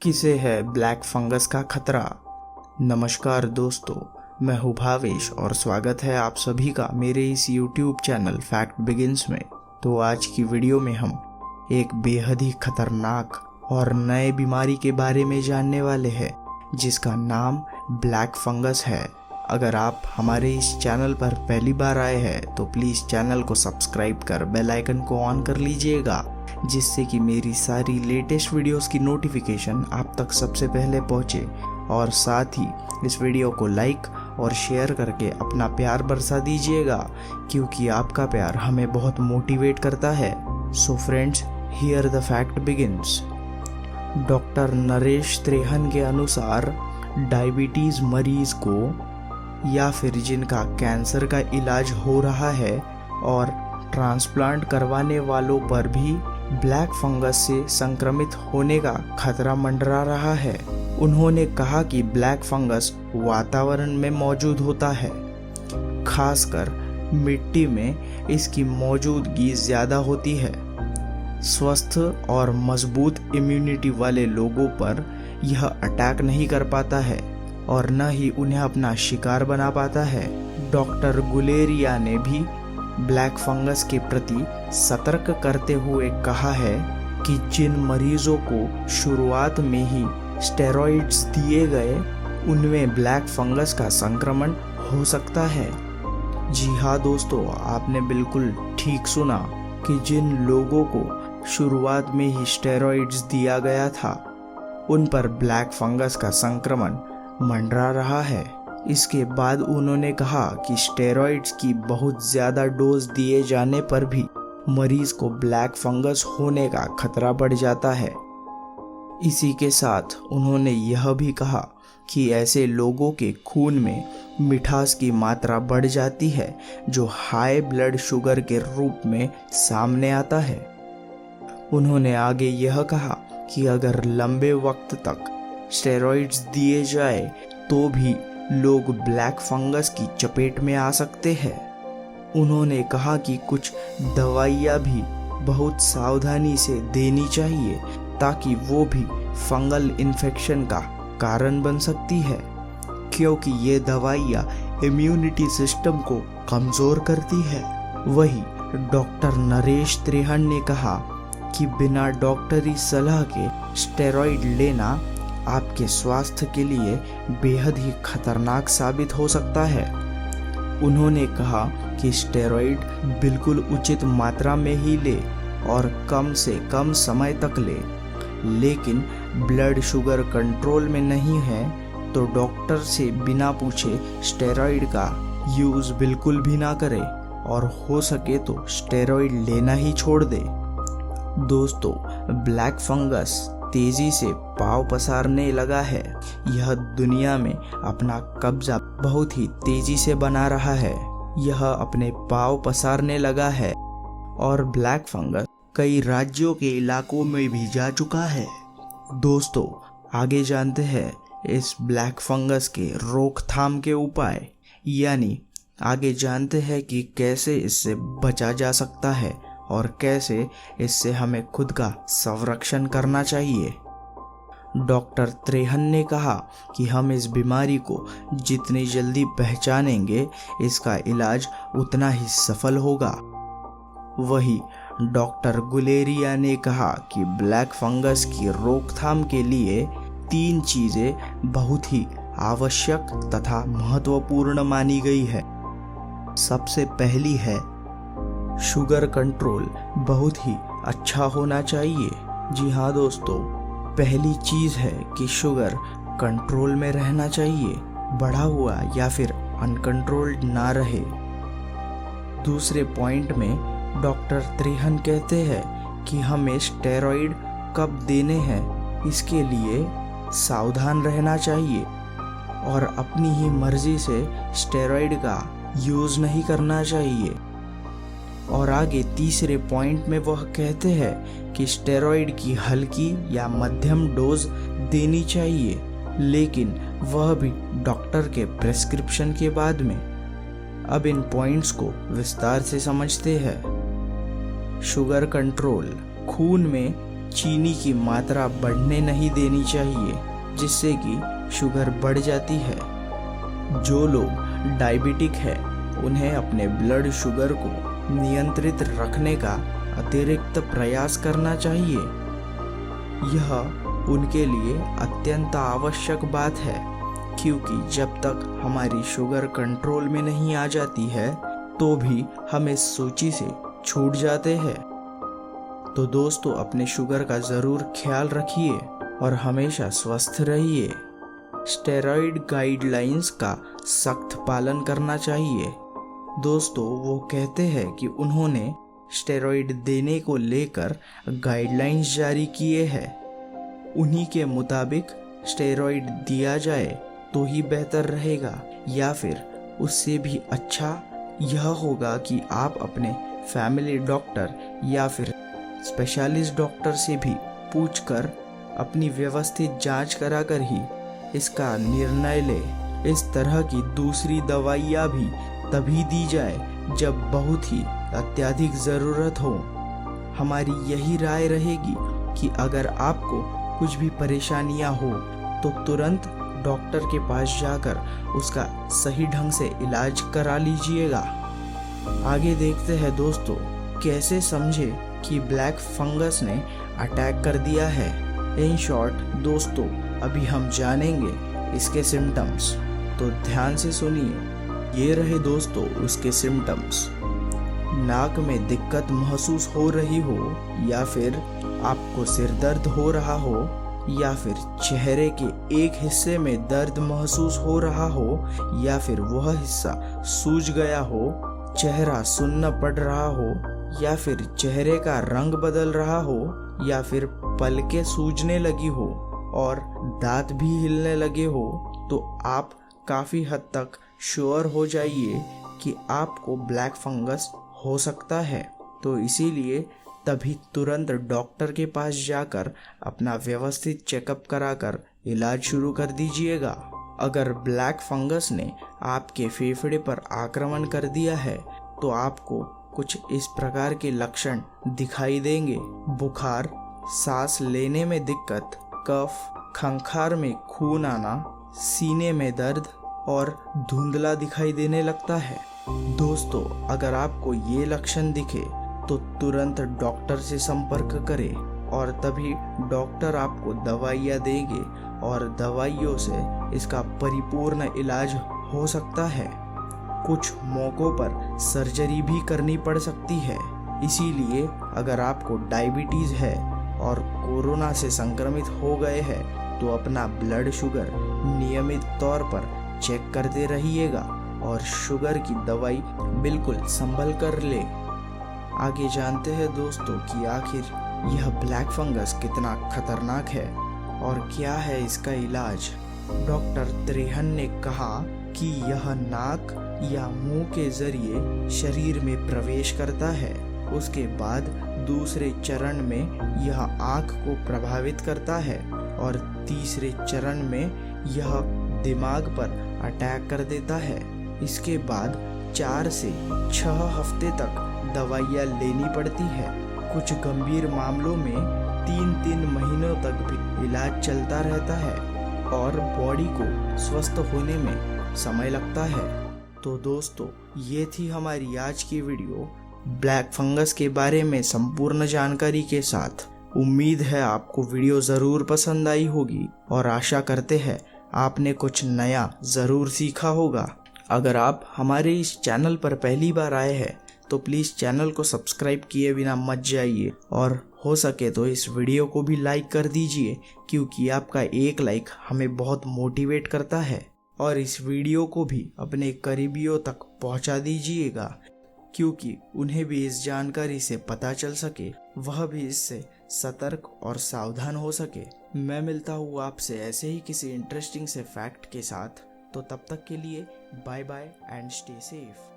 किसे है black fungus का खतरा। नमस्कार दोस्तों, मैं हूँ भावेश और स्वागत है आप सभी का मेरे इस YouTube चैनल फैक्ट बिगिंस में। तो आज की वीडियो में हम एक बेहद ही खतरनाक और नए बीमारी के बारे में जानने वाले हैं जिसका नाम ब्लैक फंगस है। अगर आप हमारे इस चैनल पर पहली बार आए हैं तो प्लीज़ चैनल को सब्सक्राइब कर बेल आइकन को ऑन कर लीजिएगा, जिससे कि मेरी सारी लेटेस्ट वीडियोस की नोटिफिकेशन आप तक सबसे पहले पहुंचे। और साथ ही इस वीडियो को लाइक और शेयर करके अपना प्यार बरसा दीजिएगा, क्योंकि आपका प्यार हमें बहुत मोटिवेट करता है। So friends, here the fact begins. Doctor Naresh Trehan के अनुसार डायबिटीज़ मरीज को या फिर जिनका कैंसर का इलाज हो रहा है और ट्रांसप्लांट करवाने वालों पर भी ब्लैक फंगस से संक्रमित होने का खतरा मंडरा रहा है। उन्होंने कहा कि ब्लैक फंगस वातावरण में मौजूद होता है, खासकर मिट्टी में इसकी मौजूदगी ज़्यादा होती है। स्वस्थ और मजबूत इम्यूनिटी वाले लोगों पर यह अटैक नहीं कर पाता है और न ही उन्हें अपना शिकार बना पाता है। डॉक्टर गुलेरिया ने भी ब्लैक फंगस के प्रति सतर्क करते हुए कहा है कि जिन मरीजों को शुरुआत में ही स्टेरॉइड्स दिए गए उनमें ब्लैक फंगस का संक्रमण हो सकता है। जी हाँ दोस्तों, आपने बिल्कुल ठीक सुना कि जिन लोगों को शुरुआत में ही स्टेरॉइड्स दिया गया था उन पर ब्लैक फंगस का संक्रमण मंडरा रहा है। इसके बाद उन्होंने कहा कि स्टेरॉइड्स की बहुत ज़्यादा डोज दिए जाने पर भी मरीज को ब्लैक फंगस होने का खतरा बढ़ जाता है। इसी के साथ उन्होंने यह भी कहा कि ऐसे लोगों के खून में मिठास की मात्रा बढ़ जाती है, जो हाई ब्लड शुगर के रूप में सामने आता है। उन्होंने आगे यह कहा कि अगर लंबे वक्त तक स्टेरॉइड्स दिए जाए तो भी लोग ब्लैक फंगस की चपेट में आ सकते हैं। उन्होंने कहा कि कुछ दवाइयाँ भी बहुत सावधानी से देनी चाहिए ताकि वो भी फंगल इन्फेक्शन का कारण बन सकती है, क्योंकि ये दवाइयाँ इम्यूनिटी सिस्टम को कमज़ोर करती है। वही डॉक्टर नरेश त्रेहन ने कहा कि बिना डॉक्टरी सलाह के स्टेरॉइड लेना आपके स्वास्थ्य के लिए बेहद ही खतरनाक साबित हो सकता है। उन्होंने कहा कि स्टेरॉइड बिल्कुल उचित मात्रा में ही ले और कम से कम समय तक ले, लेकिन ब्लड शुगर कंट्रोल में नहीं है तो डॉक्टर से बिना पूछे स्टेरॉइड का यूज़ बिल्कुल भी ना करें और हो सके तो स्टेरॉइड लेना ही छोड़ दे। दोस्तों, ब्लैक फंगस तेजी से पांव पसारने लगा है। यह दुनिया में अपना कब्जा बहुत ही तेजी से बना रहा है। यह अपने पांव पसारने लगा है और ब्लैक फंगस कई राज्यों के इलाकों में भी जा चुका है। दोस्तों, आगे जानते हैं इस ब्लैक फंगस के रोकथाम के उपाय, यानी आगे जानते हैं कि कैसे इससे बचा जा सकता है और कैसे इससे हमें खुद का संरक्षण करना चाहिए। डॉक्टर त्रेहन ने कहा कि हम इस बीमारी को जितनी जल्दी पहचानेंगे इसका इलाज उतना ही सफल होगा। वही डॉक्टर गुलेरिया ने कहा कि ब्लैक फंगस की रोकथाम के लिए 3 चीज़ें बहुत ही आवश्यक तथा महत्वपूर्ण मानी गई है। सबसे पहली है शुगर कंट्रोल बहुत ही अच्छा होना चाहिए। जी हाँ दोस्तों, पहली चीज़ है कि शुगर कंट्रोल में रहना चाहिए, बढ़ा हुआ या फिर अनकंट्रोल्ड ना रहे। दूसरे पॉइंट में डॉक्टर त्रेहन कहते हैं कि हमें स्टेरॉइड कब देने हैं इसके लिए सावधान रहना चाहिए और अपनी ही मर्जी से स्टेरॉइड का यूज़ नहीं करना चाहिए। और आगे तीसरे पॉइंट में वह कहते हैं कि स्टेरॉइड की हल्की या मध्यम डोज देनी चाहिए, लेकिन वह भी डॉक्टर के प्रेस्क्रिप्शन के बाद में। अब इन पॉइंट्स को विस्तार से समझते हैं। शुगर कंट्रोल खून में चीनी की मात्रा बढ़ने नहीं देनी चाहिए, जिससे कि शुगर बढ़ जाती है। जो लोग डायबिटिक है उन्हें अपने ब्लड शुगर को नियंत्रित रखने का अतिरिक्त प्रयास करना चाहिए। यह उनके लिए अत्यंत आवश्यक बात है, क्योंकि जब तक हमारी शुगर कंट्रोल में नहीं आ जाती है तो भी हम इस सूची से छूट जाते हैं। तो दोस्तों, अपने शुगर का ज़रूर ख्याल रखिए और हमेशा स्वस्थ रहिए। स्टेरॉइड गाइडलाइंस का सख्त पालन करना चाहिए। दोस्तों, वो कहते हैं कि उन्होंने स्टेरॉइड देने को लेकर गाइडलाइंस जारी किए हैं। उन्हीं के मुताबिक स्टेरॉइड दिया जाए तो ही बेहतर रहेगा, या फिर उससे भी अच्छा यह होगा कि आप अपने फैमिली डॉक्टर या फिर स्पेशलिस्ट डॉक्टर से भी पूछकर अपनी व्यवस्थित जांच कराकर ही इसका निर्णय लें। इस तरह की दूसरी दवाइयाँ भी तभी दी जाए जब बहुत ही अत्यधिक ज़रूरत हो। हमारी यही राय रहेगी कि अगर आपको कुछ भी परेशानियाँ हो तो तुरंत डॉक्टर के पास जाकर उसका सही ढंग से इलाज करा लीजिएगा। आगे देखते हैं दोस्तों, कैसे समझे कि ब्लैक फंगस ने अटैक कर दिया है। इन शॉर्ट दोस्तों, अभी हम जानेंगे इसके सिम्टम्स, तो ध्यान से सुनिए। ये रहे दोस्तों उसके सिम्टम्स। नाक में दिक्कत महसूस हो रही हो, या फिर आपको सिर दर्द हो रहा हो, या फिर चेहरे के एक हिस्से में दर्द महसूस हो रहा हो, या फिर वह हिस्सा सूज गया हो, चेहरा सुन्न पड़ रहा हो, या फिर चेहरे का रंग बदल रहा हो, या फिर पलकें सूजने लगी हो और दांत भी हिलने लगे हो, तो आप काफ़ी हद तक श्योर हो जाइए कि आपको ब्लैक फंगस हो सकता है। तो इसीलिए तभी तुरंत डॉक्टर के पास जाकर अपना व्यवस्थित चेकअप कराकर इलाज शुरू कर दीजिएगा। अगर ब्लैक फंगस ने आपके फेफड़े पर आक्रमण कर दिया है तो आपको कुछ इस प्रकार के लक्षण दिखाई देंगे: बुखार, सांस लेने में दिक्कत, कफ, खंखार में खून आना, सीने में दर्द और धुंधला दिखाई देने लगता है। दोस्तों, अगर आपको ये लक्षण दिखे तो तुरंत डॉक्टर से संपर्क करें और तभी डॉक्टर आपको दवाइयाँ देंगे और दवाइयों से इसका परिपूर्ण इलाज हो सकता है। कुछ मौक़ों पर सर्जरी भी करनी पड़ सकती है। इसीलिए अगर आपको डायबिटीज़ है और कोरोना से संक्रमित हो गए हैं तो अपना ब्लड शुगर नियमित तौर पर चेक करते रहिएगा और शुगर की दवाई बिल्कुल संभल कर ले। आगे जानते हैं दोस्तों कि आखिर यह ब्लैक फंगस कितना खतरनाक है और क्या है इसका इलाज। डॉक्टर त्रेहन ने कहा कि यह नाक या मुंह के जरिए शरीर में प्रवेश करता है। उसके बाद दूसरे चरण में यह आँख को प्रभावित करता है और तीसरे चरण में यह दिमाग पर अटैक कर देता है। इसके बाद 4 से 6 हफ्ते तक दवाइयाँ लेनी पड़ती है। कुछ गंभीर मामलों में 3-3 महीनों तक भी इलाज चलता रहता है और बॉडी को स्वस्थ होने में समय लगता है। तो दोस्तों, ये थी हमारी आज की वीडियो ब्लैक फंगस के बारे में संपूर्ण जानकारी के साथ। उम्मीद है आपको वीडियो ज़रूर पसंद आई होगी और आशा करते हैं आपने कुछ नया ज़रूर सीखा होगा। अगर आप हमारे इस चैनल पर पहली बार आए हैं तो प्लीज़ चैनल को सब्सक्राइब किए बिना मत जाइए और हो सके तो इस वीडियो को भी लाइक कर दीजिए, क्योंकि आपका एक लाइक हमें बहुत मोटिवेट करता है। और इस वीडियो को भी अपने करीबियों तक पहुंचा दीजिएगा, क्योंकि उन्हें भी इस जानकारी से पता चल सके, वह भी इससे सतर्क और सावधान हो सके। मैं मिलता हूँ आपसे ऐसे ही किसी इंटरेस्टिंग से फैक्ट के साथ। तो तब तक के लिए bye bye and stay safe.